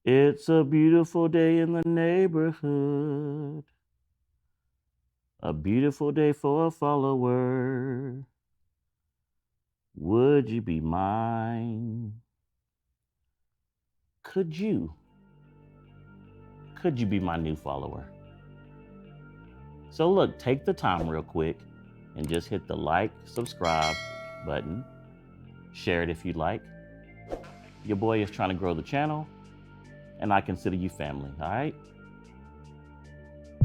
It's a beautiful day in the neighborhood. A beautiful day for a follower. Would you be mine? Could you? Could you be my new follower? So look, take the time real quick and just hit the like, subscribe button. Share it if you'd like. Your boy is trying to grow the channel, and I consider you family, all right?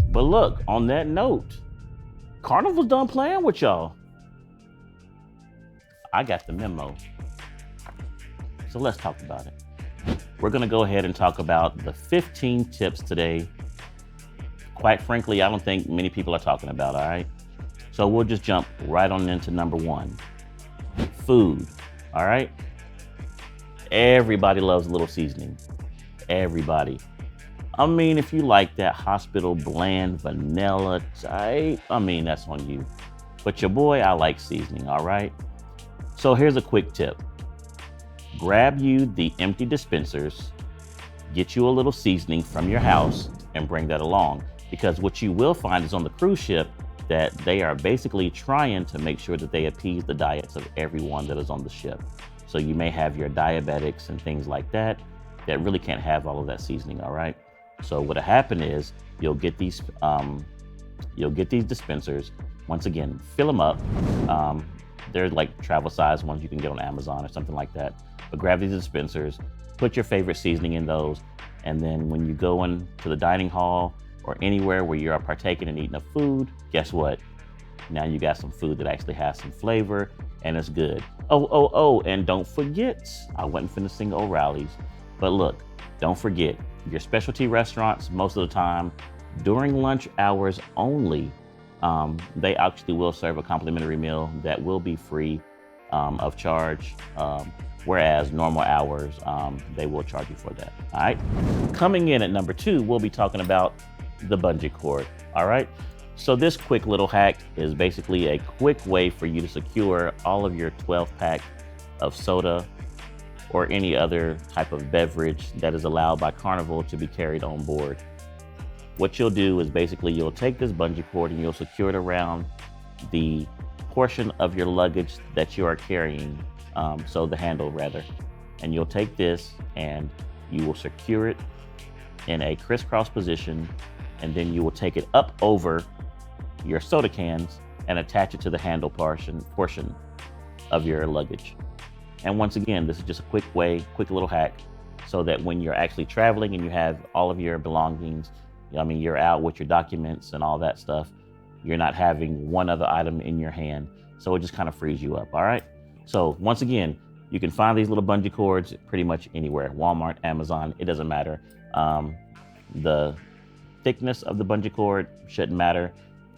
But look, on that note, Carnival's done playing with y'all. I got the memo. So let's talk about it. We're gonna go ahead and talk about the 15 tips today. Quite frankly, I don't think many people are talking about, all right? So we'll just jump right on into number one. Food, all right? Everybody loves a little seasoning. Everybody. I mean, if you like that hospital bland vanilla type, I mean, that's on you. But your boy, I like seasoning, all right? So here's a quick tip. Grab you the empty dispensers, get you a little seasoning from your house, and bring that along. Because what you will find is on the cruise ship that they are basically trying to make sure that they appease the diets of everyone that is on the ship. So you may have your diabetics and things like that that really can't have all of that seasoning, all right? So what'll happen is you'll get these dispensers. Once again, fill them up. They're like travel size ones you can get on Amazon or something like that. But grab these dispensers, put your favorite seasoning in those, and then when you go into the dining hall or anywhere where you're partaking and eating a food, guess what? Now you got some food that actually has some flavor and it's good. Oh, and don't forget, I wasn't finna sing O'Reilly's, but look, don't forget, your specialty restaurants, most of the time, during lunch hours only, they actually will serve a complimentary meal that will be free of charge, whereas normal hours, they will charge you for that, all right? Coming in at number two, we'll be talking about the bungee cord, all right? So this quick little hack is basically a quick way for you to secure all of your 12-pack of soda or any other type of beverage that is allowed by Carnival to be carried on board. What you'll do is basically you'll take this bungee cord and you'll secure it around the portion of your luggage that you are carrying, so the handle rather. And you'll take this and you will secure it in a crisscross position, and then you will take it up over your soda cans and attach it to the handle portion of your luggage. And once again, this is just a quick little hack, so that when you're actually traveling and you have all of your belongings, I mean, you're out with your documents and all that stuff, you're not having one other item in your hand. So it just kind of frees you up, all right? So once again, you can find these little bungee cords pretty much anywhere, Walmart, Amazon, it doesn't matter. The thickness of the bungee cord shouldn't matter.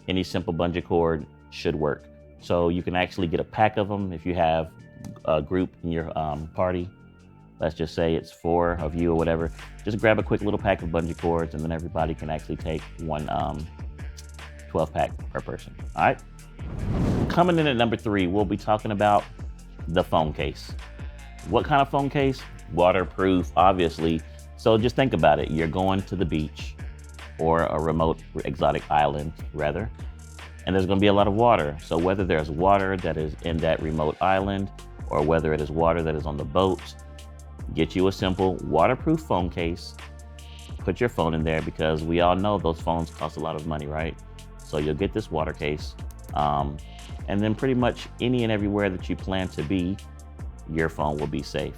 Any simple bungee cord should work. So you can actually get a pack of them if you have a group in your party. Let's just say it's 4 of you or whatever. Just grab a quick little pack of bungee cords, and then everybody can actually take one 12-pack per person, all right? Coming in at number 3, we'll be talking about the phone case. What kind of phone case? Waterproof, obviously. So just think about it. You're going to the beach or a remote exotic island, rather, and there's gonna be a lot of water. So whether there's water that is in that remote island or whether it is water that is on the boat, get you a simple waterproof phone case, put your phone in there, because we all know those phones cost a lot of money, right? So you'll get this water case, and then pretty much any and everywhere that you plan to be, your phone will be safe.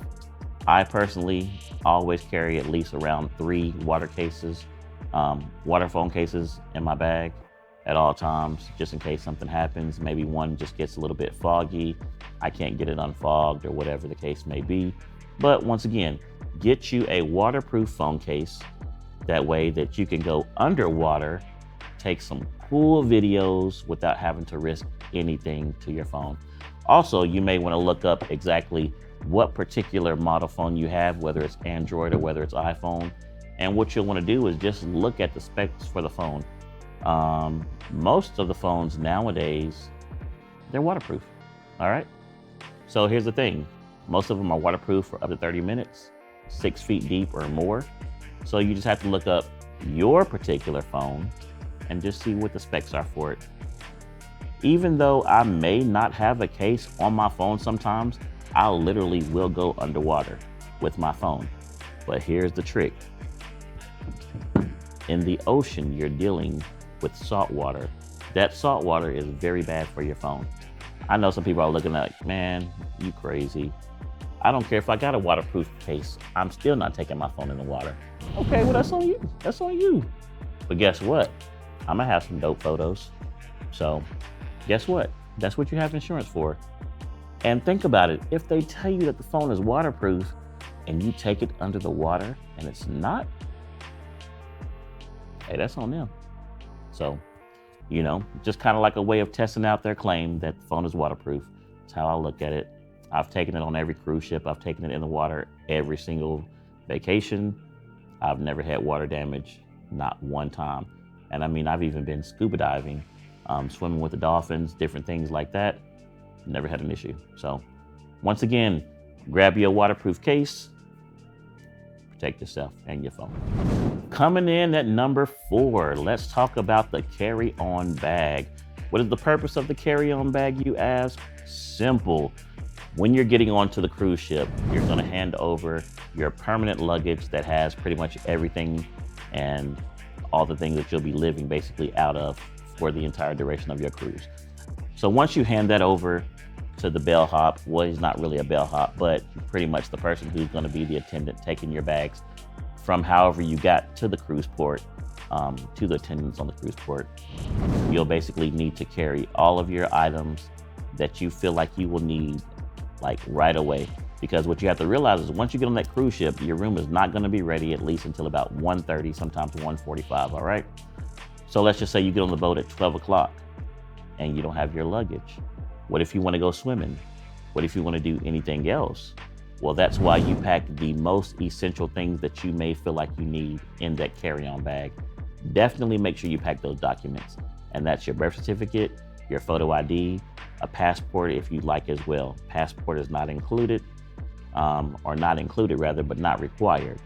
I personally always carry at least around 3 water phone cases in my bag at all times, just in case something happens. Maybe one just gets a little bit foggy, I can't get it unfogged or whatever the case may be. But once again, get you a waterproof phone case. That way that you can go underwater, take some cool videos without having to risk anything to your phone. Also, you may want to look up exactly what particular model phone you have, whether it's Android or whether it's iPhone. And what you'll want to do is just look at the specs for the phone. Most of the phones nowadays, they're waterproof, all right? So here's the thing. Most of them are waterproof for up to 30 minutes, 6 feet deep or more. So you just have to look up your particular phone and just see what the specs are for it. Even though I may not have a case on my phone sometimes, I literally will go underwater with my phone. But here's the trick. In the ocean, you're dealing with salt water. That salt water is very bad for your phone. I know some people are looking like, man, you crazy. I don't care if I got a waterproof case, I'm still not taking my phone in the water. Okay, well, that's on you. That's on you. But guess what? I'm gonna have some dope photos. So guess what? That's what you have insurance for. And think about it. If they tell you that the phone is waterproof and you take it under the water and it's not, hey, that's on them. So, just kind of like a way of testing out their claim that the phone is waterproof. That's how I look at it. I've taken it on every cruise ship. I've taken it in the water every single vacation. I've never had water damage, not one time. And I mean, I've even been scuba diving, swimming with the dolphins, different things like that. Never had an issue. So once again, grab your waterproof case, protect yourself and your phone. Coming in at number 4, let's talk about the CarryOn Bag. What is the purpose of the CarryOn Bag, you ask? Simple. When you're getting onto the cruise ship, you're gonna hand over your permanent luggage that has pretty much everything and all the things that you'll be living basically out of for the entire duration of your cruise. So once you hand that over to the bellhop, well, he's not really a bellhop, but pretty much the person who's gonna be the attendant taking your bags from however you got to the cruise port, to the attendants on the cruise port, you'll basically need to carry all of your items that you feel like you will need like right away. Because what you have to realize is once you get on that cruise ship, your room is not gonna be ready at least until about 1:30, sometimes 1:45, all right? So let's just say you get on the boat at 12 o'clock and you don't have your luggage. What if you wanna go swimming? What if you wanna do anything else? Well, that's why you pack the most essential things that you may feel like you need in that carry-on bag. Definitely make sure you pack those documents. And that's your birth certificate, your photo ID, a passport if you'd like as well. Passport is not included, or not included rather, but not required.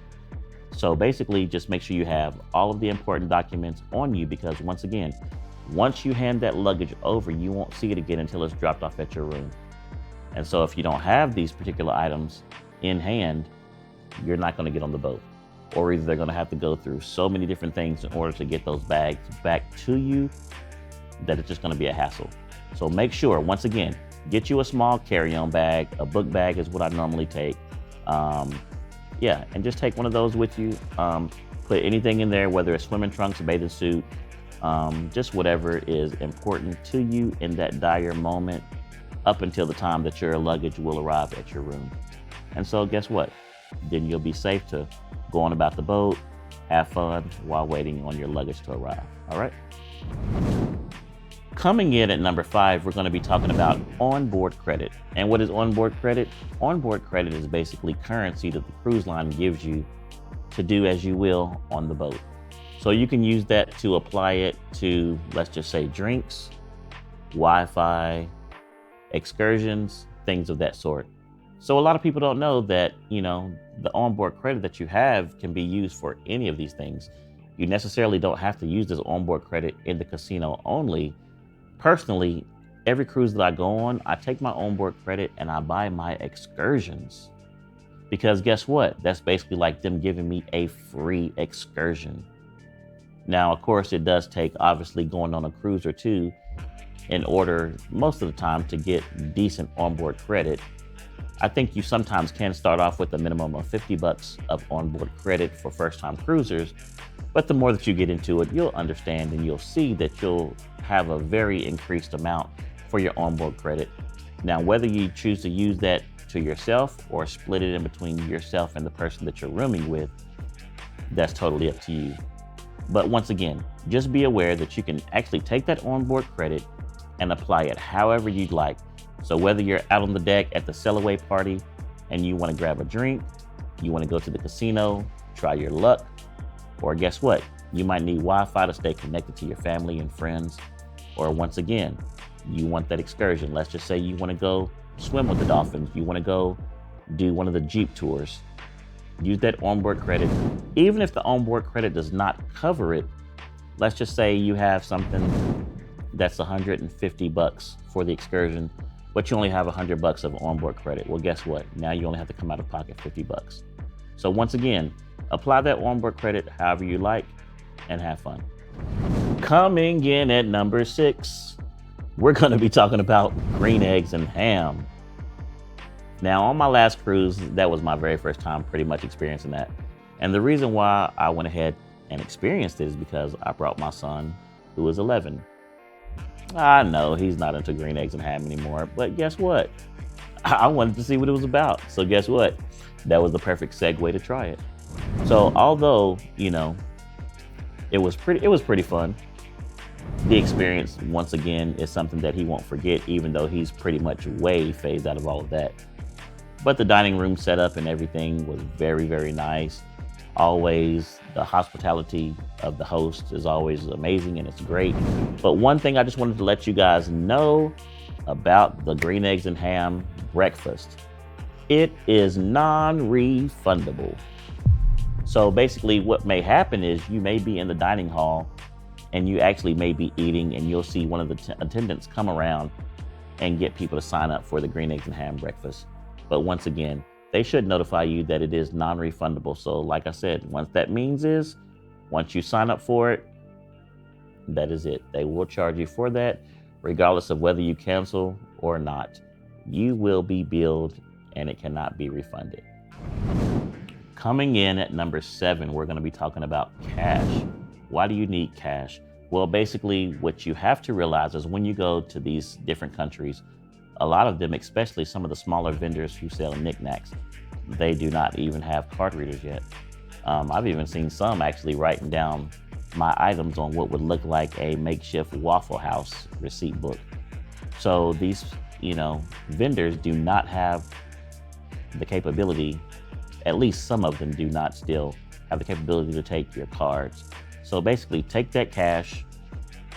So basically just make sure you have all of the important documents on you, because once again, once you hand that luggage over, you won't see it again until it's dropped off at your room. And so if you don't have these particular items in hand, you're not gonna get on the boat. Or either they're gonna have to go through so many different things in order to get those bags back to you that it's just gonna be a hassle. So make sure, once again, get you a small carry-on bag. A book bag is what I normally take. Yeah, and just take one of those with you. Put anything in there, whether it's swimming trunks, a bathing suit, just whatever is important to you in that dire moment up until the time that your luggage will arrive at your room. And so guess what? Then you'll be safe to go on about the boat, have fun while waiting on your luggage to arrive, all right? Coming in at number 5, we're gonna be talking about onboard credit. And what is onboard credit? Onboard credit is basically currency that the cruise line gives you to do as you will on the boat. So you can use that to apply it to, let's just say, drinks, Wi-Fi, excursions, things of that sort. So a lot of people don't know that, the onboard credit that you have can be used for any of these things. You necessarily don't have to use this onboard credit in the casino only. Personally, every cruise that I go on, I take my onboard credit and I buy my excursions. Because guess what? That's basically like them giving me a free excursion. Now, of course, it does take obviously going on a cruise or two in order most of the time to get decent onboard credit. I think you sometimes can start off with a minimum of $50 of onboard credit for first-time cruisers, but the more that you get into it, you'll understand and you'll see that you'll have a very increased amount for your onboard credit. Now, whether you choose to use that to yourself or split it in between yourself and the person that you're rooming with, that's totally up to you. But once again, just be aware that you can actually take that onboard credit and apply it however you'd like. So whether you're out on the deck at the sail-away party and you want to grab a drink, you want to go to the casino, try your luck, or guess what? You might need Wi-Fi to stay connected to your family and friends. Or once again, you want that excursion. Let's just say you want to go swim with the dolphins. You want to go do one of the Jeep tours. use that onboard credit. Even if the onboard credit does not cover it, let's just say you have something that's $150 for the excursion, but you only have $100 of onboard credit. Well, guess what? Now you only have to come out of pocket $50. So once again, apply that onboard credit however you like and have fun. Coming in at number 6, we're gonna be talking about green eggs and ham. Now, on my last cruise, that was my very first time pretty much experiencing that. And the reason why I went ahead and experienced it is because I brought my son, who is 11. I know he's not into green eggs and ham anymore, but guess what? I wanted to see what it was about. So guess what? That was the perfect segue to try it. So although, it was pretty fun. The experience, once again, is something that he won't forget, even though he's pretty much way phased out of all of that. But the dining room setup and everything was very, very nice. Always, the hospitality of the host is always amazing and it's great. But one thing I just wanted to let you guys know about the green eggs and ham breakfast. It is non-refundable. So basically what may happen is you may be in the dining hall and you actually may be eating and you'll see one of the attendants come around and get people to sign up for the green eggs and ham breakfast. But once again, they should notify you that it is non-refundable. So like I said, once that means is, once you sign up for it, that is it. They will charge you for that, regardless of whether you cancel or not. You will be billed and it cannot be refunded. Coming in at number 7, we're gonna be talking about cash. Why do you need cash? Well, basically what you have to realize is when you go to these different countries, a lot of them, especially some of the smaller vendors who sell knickknacks, they do not even have card readers yet. I've even seen some actually writing down my items on what would look like a makeshift Waffle House receipt book. So these, vendors do not have the capability, at least some of them do not still have the capability to take your cards. So basically take that cash.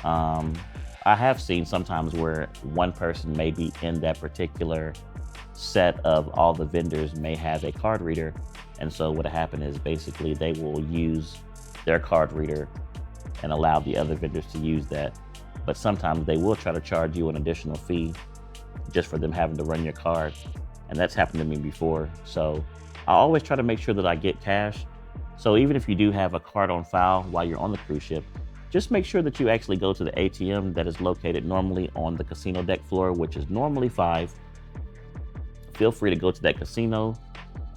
I have seen sometimes where one person may be in that particular set of all the vendors may have a card reader. And so what'll happen is basically they will use their card reader and allow the other vendors to use that. But sometimes they will try to charge you an additional fee just for them having to run your card. And that's happened to me before. So I always try to make sure that I get cash. So even if you do have a card on file while you're on the cruise ship, just make sure that you actually go to the ATM that is located normally on the casino deck floor, which is normally 5. Feel free to go to that casino.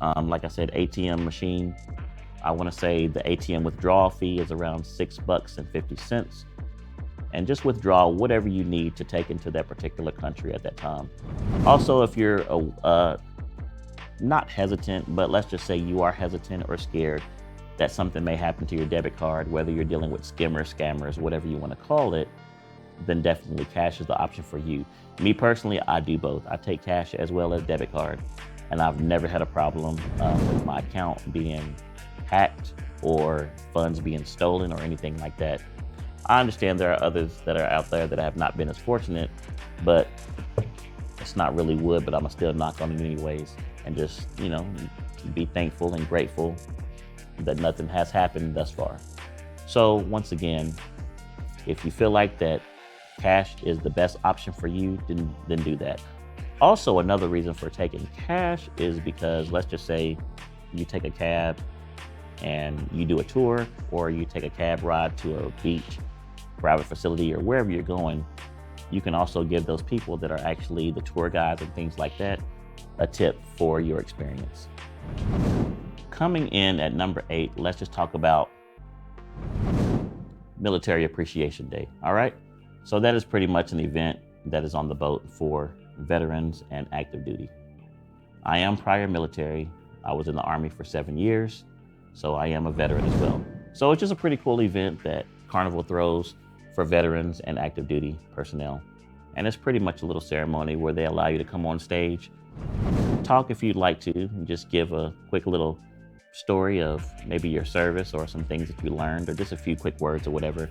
Like I said, ATM machine. I want to say the ATM withdrawal fee is around $6.50. And just withdraw whatever you need to take into that particular country at that time. Also, if you're not hesitant, but let's just say you are hesitant or scared that something may happen to your debit card, whether you're dealing with skimmers, scammers, whatever you want to call it, then definitely cash is the option for you. Me personally, I do both. I take cash as well as debit card, and I've never had a problem with my account being hacked or funds being stolen or anything like that. I understand there are others that are out there that have not been as fortunate, but it's not really wood, but I'm gonna still knock on it anyways and just, be thankful and grateful that nothing has happened thus far. So once again, if you feel like that cash is the best option for you, then do that. Also, another reason for taking cash is because let's just say you take a cab and you do a tour, or you take a cab ride to a beach, private facility, or wherever you're going, you can also give those people that are actually the tour guides and things like that a tip for your experience. Coming in at number 8, let's just talk about Military Appreciation Day, all right? So that is pretty much an event that is on the boat for veterans and active duty. I am prior military. I was in the Army for 7 years, so I am a veteran as well. So it's just a pretty cool event that Carnival throws for veterans and active duty personnel. And it's pretty much a little ceremony where they allow you to come on stage, talk if you'd like to, and just give a quick little story of maybe your service or some things that you learned, or just a few quick words or whatever.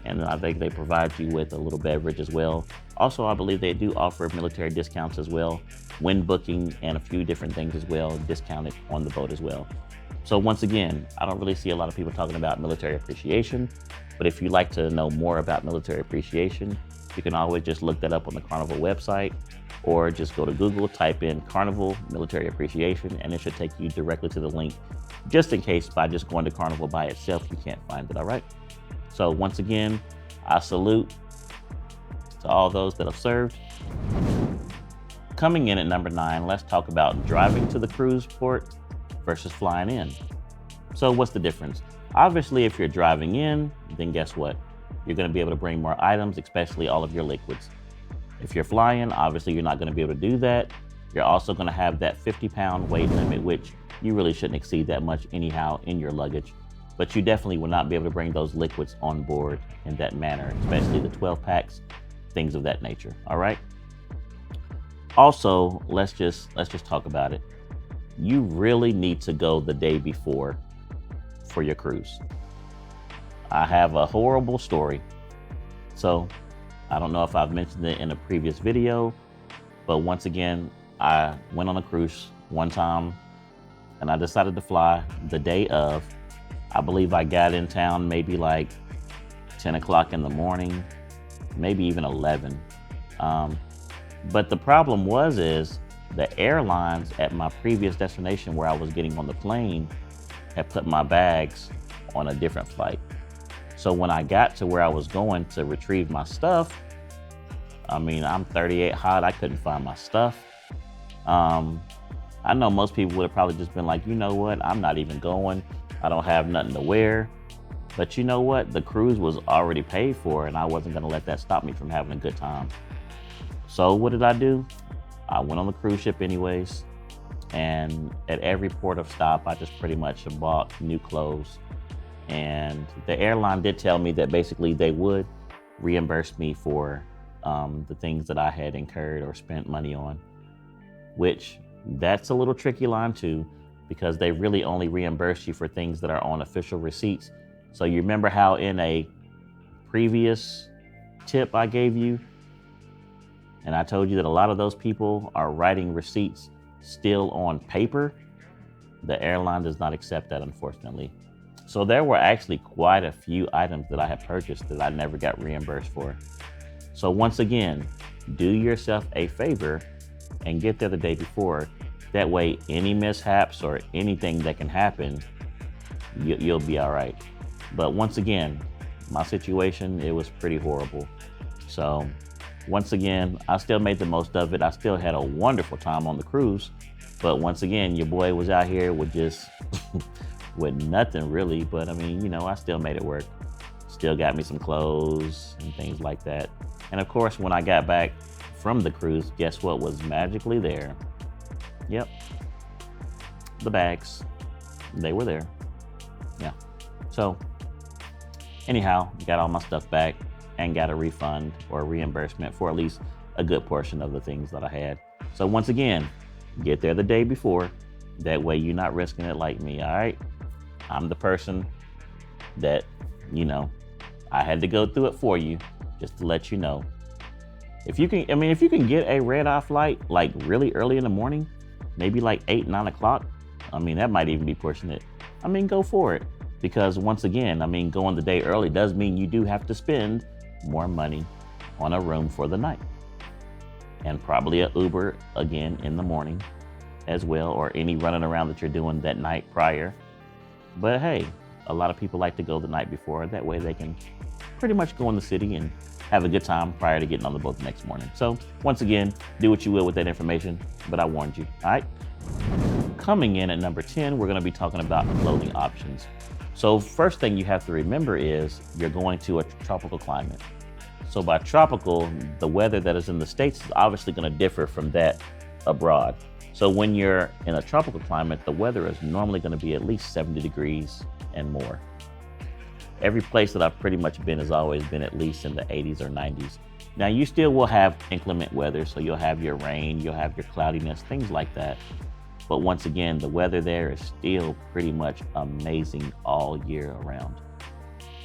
and I think they provide you with a little beverage as well. Also, I believe they do offer military discounts as well, when booking, and a few different things as well, discounted on the boat as well. So once again, I don't really see a lot of people talking about military appreciation, but if you'd like to know more about military appreciation, you can always just look that up on the Carnival website, or just go to Google, type in Carnival Military Appreciation, and it should take you directly to the link, just in case by just going to Carnival by itself, you can't find it, all right? So once again, I salute to all those that have served. Coming in at number 9, let's talk about driving to the cruise port versus flying in. So what's the difference? Obviously, if you're driving in, then guess what? You're gonna be able to bring more items, especially all of your liquids. If you're flying, obviously you're not gonna be able to do that. You're also gonna have that 50-pound weight limit, which you really shouldn't exceed that much anyhow in your luggage. But you definitely will not be able to bring those liquids on board in that manner, especially the 12 packs, things of that nature, all right? Also, let's just talk about it. You really need to go the day before for your cruise. I have a horrible story. So I don't know if I've mentioned it in a previous video, but once again, I went on a cruise one time and I decided to fly the day of. I believe I got in town maybe like 10 o'clock in the morning, maybe even 11. But the problem is the airlines at my previous destination where I was getting on the plane had put my bags on a different flight. So when I got to where I was going to retrieve my stuff, I mean, I'm 38 hot, I couldn't find my stuff. I know most people would have probably just been like, you know what, I'm not even going. I don't have nothing to wear. But you know what? The cruise was already paid for and I wasn't gonna let that stop me from having a good time. So what did I do? I went on the cruise ship anyways. And at every port of stop, I just pretty much bought new clothes. And the airline did tell me that basically they would reimburse me for the things that I had incurred or spent money on, which that's a little tricky line too, because they really only reimburse you for things that are on official receipts. So you remember how in a previous tip I gave you, and I told you that a lot of those people are writing receipts still on paper? The airline does not accept that, unfortunately. So there were actually quite a few items that I had purchased that I never got reimbursed for. So once again, do yourself a favor and get there the day before. That way, any mishaps or anything that can happen, you'll be all right. But once again, my situation, it was pretty horrible. So once again, I still made the most of it. I still had a wonderful time on the cruise. But once again, your boy was out here with just with nothing really. But I mean, you know, I still made it work. Still got me some clothes and things like that. And of course, when I got back from the cruise, guess what was magically there? Yep, the bags, they were there. Yeah. So anyhow, got all my stuff back and got a refund or a reimbursement for at least a good portion of the things that I had. So once again, get there the day before. That way you're not risking it like me, all right? I'm the person that, you know, I had to go through it for you just to let you know. If you can, if you can get a red-eye flight like really early in the morning, maybe like 8, 9 o'clock, that might even be pushing it. Go for it. Because once again, going the day early does mean you do have to spend more money on a room for the night. And probably an Uber again in the morning as well, or any running around that you're doing that night prior. But hey, a lot of people like to go the night before. That way they can pretty much go in the city and have a good time prior to getting on the boat the next morning. So once again, do what you will with that information, but I warned you, all right? Coming in at number 10, we're gonna be talking about clothing options. So first thing you have to remember is you're going to a tropical climate. So by tropical, the weather that is in the States is obviously gonna differ from that abroad. So when you're in a tropical climate, the weather is normally gonna be at least 70 degrees and more. Every place that I've pretty much been has always been at least in the 80s or 90s. Now you still will have inclement weather, so you'll have your rain, you'll have your cloudiness, things like that. But once again, the weather there is still pretty much amazing all year around.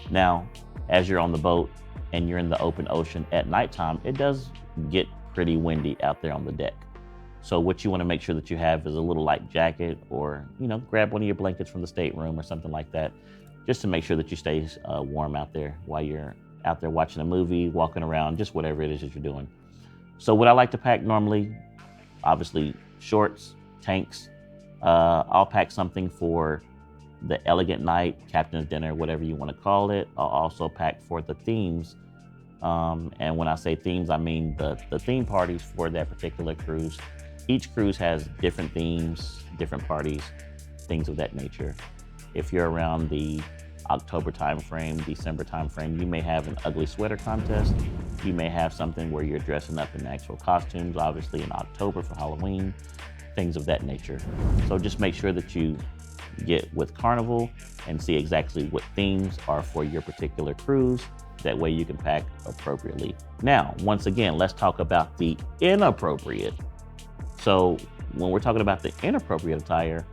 Now, as you're on the boat and you're in the open ocean at nighttime, it does get pretty windy out there on the deck. So what you want to make sure that you have is a little light jacket, or, grab one of your blankets from the stateroom or something like that, just to make sure that you stay warm out there while you're out there watching a movie, walking around, just whatever it is that you're doing. So what I like to pack normally, obviously shorts, tanks. I'll pack something for the elegant night, captain's dinner, whatever you want to call it. I'll also pack for the themes. And when I say themes, I mean the theme parties for that particular cruise. Each cruise has different themes, different parties, things of that nature. If you're around the October timeframe, December timeframe, you may have an ugly sweater contest. You may have something where you're dressing up in actual costumes, obviously in October for Halloween, things of that nature. So just make sure that you get with Carnival and see exactly what themes are for your particular cruise. That way you can pack appropriately. Now, once again, let's talk about the inappropriate. So when we're talking about the inappropriate attire,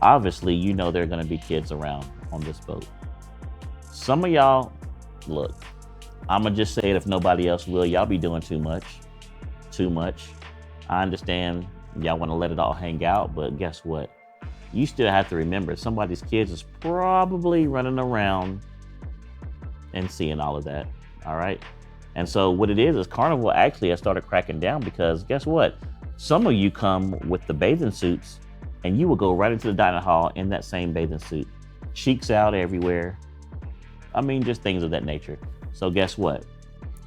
obviously, there are going to be kids around on this boat. Some of y'all, look, I'm going to just say it if nobody else will, y'all be doing too much. I understand y'all want to let it all hang out, but guess what? You still have to remember somebody's kids is probably running around and seeing all of that, all right? And so what it is Carnival actually has started cracking down, because guess what? Some of you come with the bathing suits and you will go right into the dining hall in that same bathing suit. Cheeks out everywhere. I mean, just things of that nature. So guess what?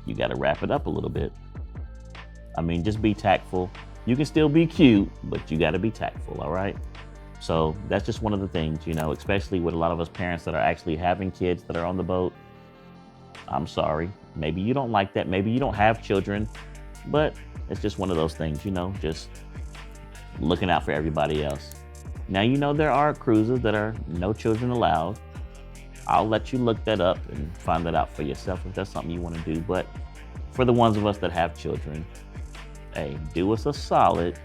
You got to wrap it up a little bit. I mean, just be tactful. You can still be cute, but you got to be tactful, all right? So that's just one of the things, especially with a lot of us parents that are actually having kids that are on the boat. I'm sorry. Maybe you don't like that. Maybe you don't have children, but it's just one of those things, just looking out for everybody else. Now, there are cruises that are no children allowed. I'll let you look that up and find that out for yourself if that's something you want to do. But for the ones of us that have children, hey, do us a solid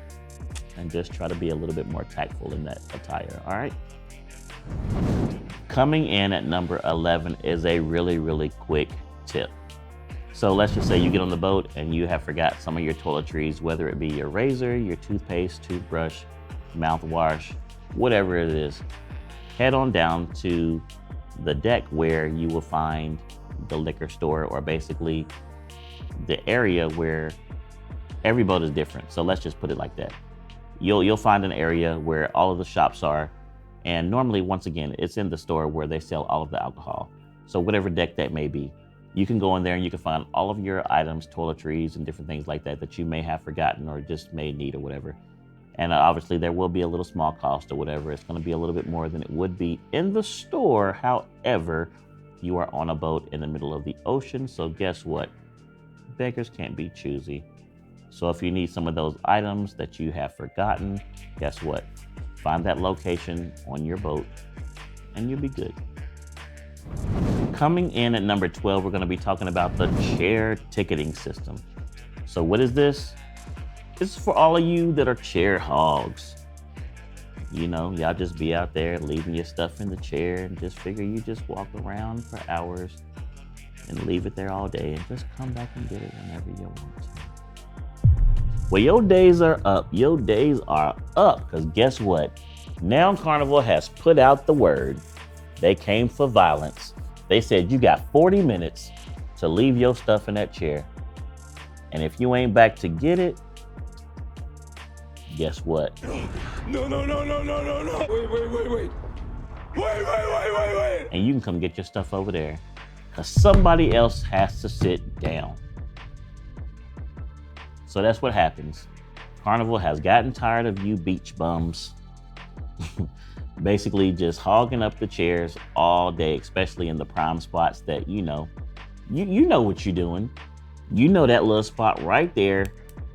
and just try to be a little bit more tactful in that attire, all right? Coming in at number 11 is a really, really quick tip. So let's just say you get on the boat and you have forgot some of your toiletries, whether it be your razor, your toothpaste, toothbrush, mouthwash, whatever it is. Head on down to the deck where you will find the liquor store, or basically the area where every boat is different. So let's just put it like that. You'll find an area where all of the shops are, and normally, once again, it's in the store where they sell all of the alcohol. So whatever deck that may be, you can go in there and you can find all of your items, toiletries and different things like that that you may have forgotten or just may need or whatever. And obviously there will be a little small cost or whatever. It's going to be a little bit more than it would be in the store. However, you are on a boat in the middle of the ocean. So guess what? Beggars can't be choosy. So if you need some of those items that you have forgotten, guess what? Find that location on your boat and you'll be good. Coming in at number 12, we're going to be talking about the chair ticketing system. So what is this? This is for all of you that are chair hogs. Y'all just be out there leaving your stuff in the chair and just figure you just walk around for hours and leave it there all day and just come back and get it whenever you want to. Well, your days are up. Your days are up, because guess what? Now Carnival has put out the word. They came for violence. They said you got 40 minutes to leave your stuff in that chair. And if you ain't back to get it, guess what? No. Wait. And you can come get your stuff over there, because somebody else has to sit down. So that's what happens. Carnival has gotten tired of you beach bums basically just hogging up the chairs all day, especially in the prime spots that you know what you're doing. You know that little spot right there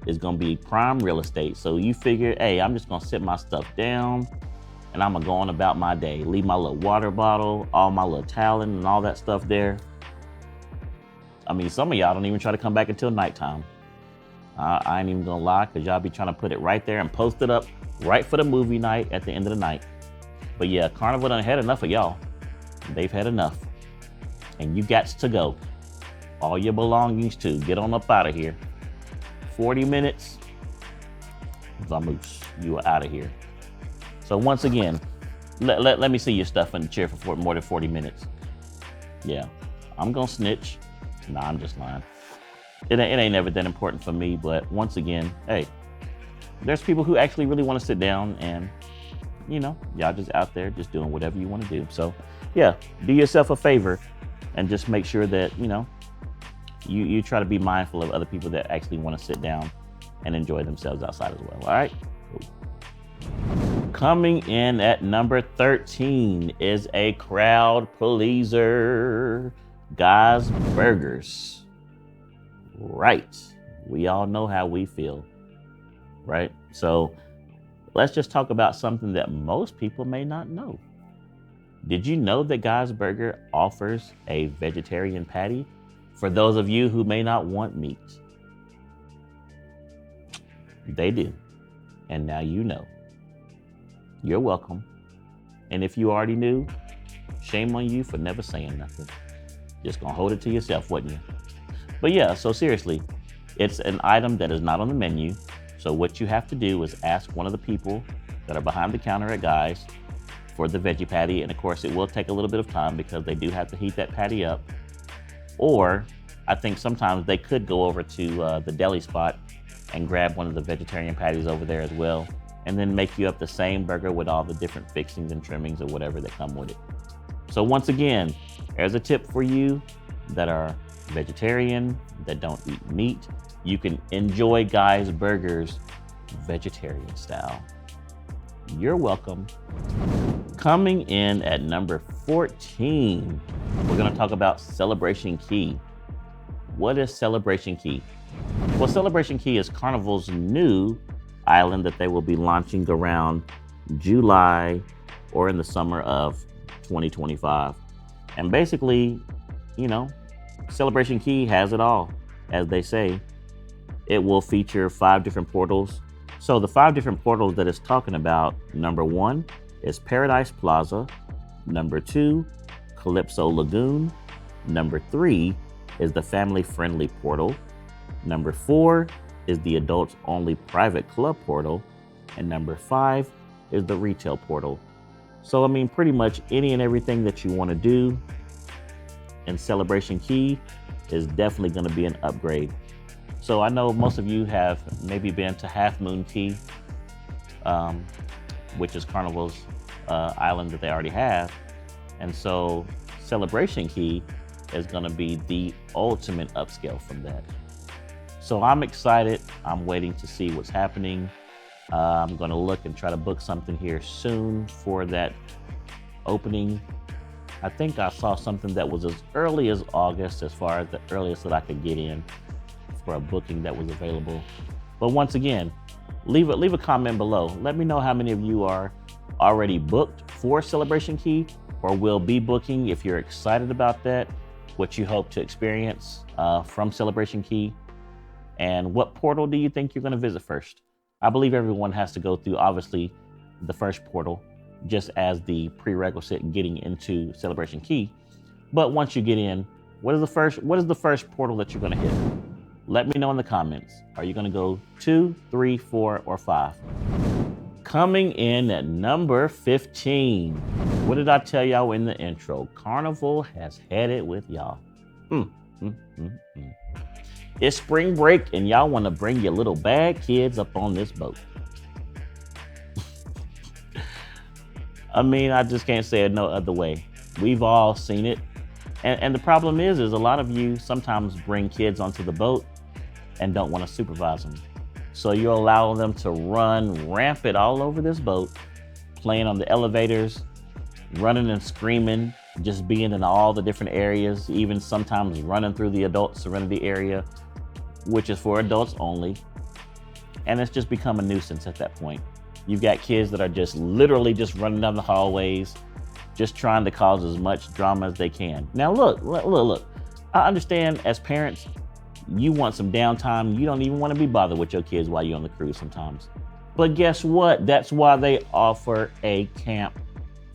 is gonna be prime real estate. So you figure, hey, I'm just gonna sit my stuff down and I'm gonna go on about my day. Leave my little water bottle, all my little toweling and all that stuff there. I mean, some of y'all don't even try to come back until nighttime. I ain't even gonna lie, because y'all be trying to put it right there and post it up right for the movie night at the end of the night. But yeah, Carnival done had enough of y'all. They've had enough. and you got to go. All your belongings too. Get on up out of here. 40 minutes, vamoose, you are out of here. So once again, let me see your stuff in the chair for more than 40 minutes. Yeah, I'm gonna snitch. Nah, I'm just lying. It ain't never that important for me, but once again, hey, there's people who actually really want to sit down and, y'all just out there just doing whatever you want to do. So yeah, do yourself a favor and just make sure that, you try to be mindful of other people that actually want to sit down and enjoy themselves outside as well. All right. Cool. Coming in at number 13 is a crowd pleaser, Guy's Burgers. Right. We all know how we feel, right? So let's just talk about something that most people may not know. Did you know that Guy's Burger offers a vegetarian patty for those of you who may not want meat? They do. And now you know. You're welcome. And if you already knew, shame on you for never saying nothing. Just gonna hold it to yourself, wasn't you? But yeah, so seriously, it's an item that is not on the menu. So what you have to do is ask one of the people that are behind the counter at Guy's for the veggie patty. And of course, it will take a little bit of time because they do have to heat that patty up. Or I think sometimes they could go over to the deli spot and grab one of the vegetarian patties over there as well, and then make you up the same burger with all the different fixings and trimmings or whatever that come with it. So once again, there's a tip for you that are vegetarian, that don't eat meat. You can enjoy Guy's Burgers vegetarian style. You're welcome. Coming in at number 14, we're gonna talk about Celebration Key. What is Celebration Key? Well, Celebration Key is Carnival's new island that they will be launching around July or in the summer of 2025. And basically, Celebration Key has it all, as they say. It will feature 5 different portals. So the 5 different portals that it's talking about, number 1 is Paradise Plaza. Number 2, Calypso Lagoon. Number 3 is the family-friendly portal. Number 4 is the adults-only private club portal. And number 5 is the retail portal. So, pretty much any and everything that you want to do in Celebration Key is definitely going to be an upgrade. So I know most of you have maybe been to Half Moon Key, which is Carnival's island that they already have. And so Celebration Key is going to be the ultimate upscale from that. So I'm excited. I'm waiting to see what's happening. I'm going to look and try to book something here soon for that opening. I think I saw something that was as early as August, as far as the earliest that I could get in for a booking that was available. But once again, leave a comment below. Let me know how many of you are already booked for Celebration Key or will be booking, if you're excited about that, what you hope to experience from Celebration Key, and what portal do you think you're going to visit first? I believe everyone has to go through, obviously, the first portal, just as the prerequisite getting into Celebration Key. But once you get in, what is the first portal that you're going to hit? Let me know in the comments. Are you going to go 2, 3, 4, or 5? Coming in at number 15. What did I tell y'all in the intro? Carnival has had it with y'all. It's spring break and y'all want to bring your little bad kids up on this boat. I just can't say it no other way. We've all seen it. And the problem is a lot of you sometimes bring kids onto the boat and don't want to supervise them. So you allow them to run rampant all over this boat, playing on the elevators, running and screaming, just being in all the different areas, even sometimes running through the adult serenity area, which is for adults only. And it's just become a nuisance at that point. You've got kids that are just literally just running down the hallways, just trying to cause as much drama as they can. Now look. I understand as parents, you want some downtime. You don't even want to be bothered with your kids while you're on the cruise sometimes. But guess what? That's why they offer a camp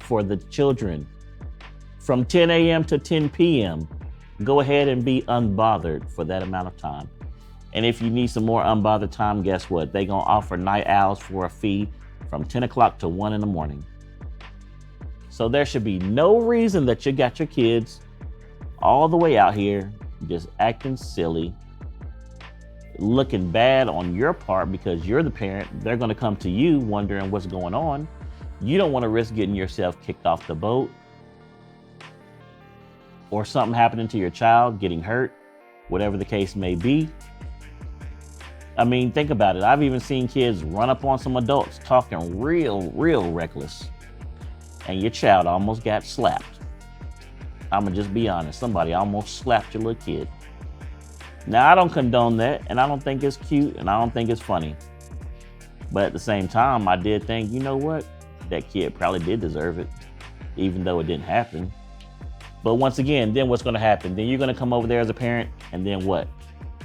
for the children from 10 a.m. to 10 p.m. go ahead and be unbothered for that amount of time. And if you need some more unbothered time, guess what? They're going to offer night owls for a fee from 10 o'clock to 1 in the morning. So there should be no reason that you got your kids all the way out here just acting silly, looking bad on your part because you're the parent. They're going to come to you wondering what's going on. You don't want to risk getting yourself kicked off the boat or something happening to your child, getting hurt, whatever the case may be. I mean, think about it. I've even seen kids run up on some adults talking real reckless, and your child almost got slapped. I'm gonna just be honest. Somebody almost slapped your little kid. Now, I don't condone that, and I don't think it's cute, and I don't think it's funny. But at the same time, I did think, you know what? That kid probably did deserve it, even though it didn't happen. But once again, then what's gonna happen? Then you're gonna come over there as a parent, and then what?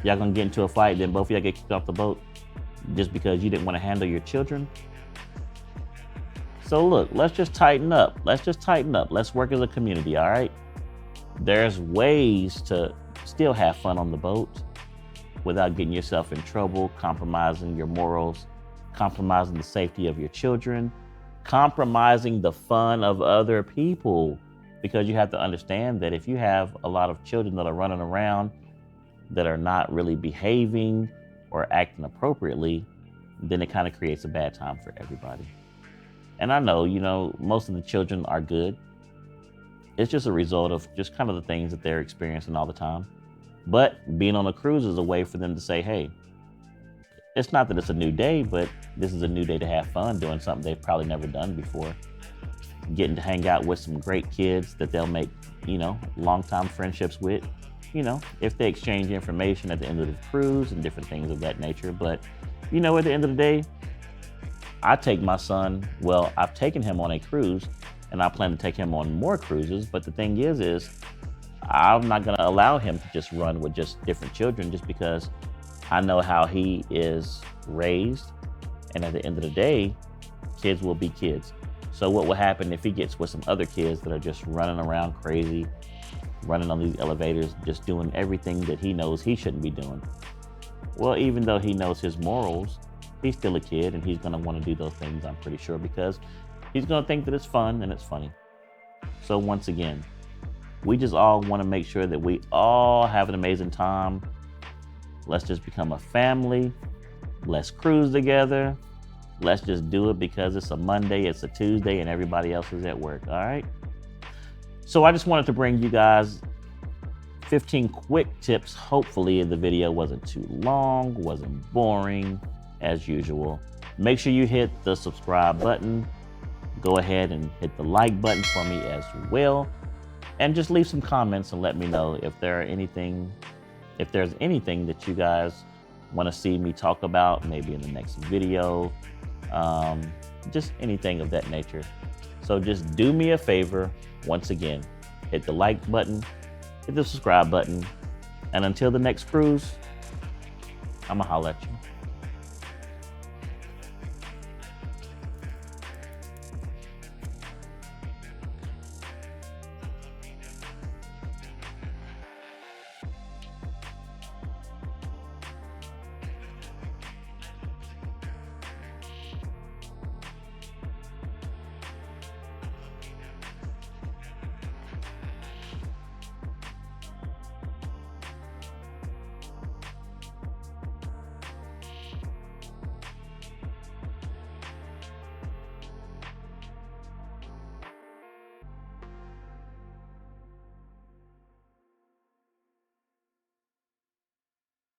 Y'all gonna get into a fight, then both of y'all get kicked off the boat just because you didn't want to handle your children? So look, let's just tighten up. Let's work as a community, all right? There's ways to still have fun on the boat without getting yourself in trouble, compromising your morals, compromising the safety of your children, compromising the fun of other people. Because you have to understand that if you have a lot of children that are running around that are not really behaving or acting appropriately, then it kind of creates a bad time for everybody. And I know, most of the children are good. It's just a result of just kind of the things that they're experiencing all the time. But being on a cruise is a way for them to say, hey, it's not that it's a new day, but this is a new day to have fun doing something they've probably never done before. Getting to hang out with some great kids that they'll make, long-time friendships with. If they exchange information at the end of the cruise and different things of that nature. But, at the end of the day, I take my son, I've taken him on a cruise and I plan to take him on more cruises. But the thing is I'm not going to allow him to just run with just different children just because I know how he is raised. And at the end of the day, kids will be kids. So what will happen if he gets with some other kids that are just running around crazy, running on these elevators, just doing everything that he knows he shouldn't be doing? Well, even though he knows his morals, he's still a kid and he's going to want to do those things, I'm pretty sure, because he's going to think that it's fun and it's funny. So once again, we just all want to make sure that we all have an amazing time. Let's just become a family. Let's cruise together. Let's just do it because it's a Monday, it's a Tuesday, and everybody else is at work, all right? So I just wanted to bring you guys 15 quick tips. Hopefully the video wasn't too long, wasn't boring as usual. Make sure you hit the subscribe button. Go ahead and hit the like button for me as well. And just leave some comments and let me know if there's anything that you guys want to see me talk about, maybe in the next video, just anything of that nature. So just do me a favor, once again, hit the like button, hit the subscribe button, and until the next cruise, I'ma holla at you.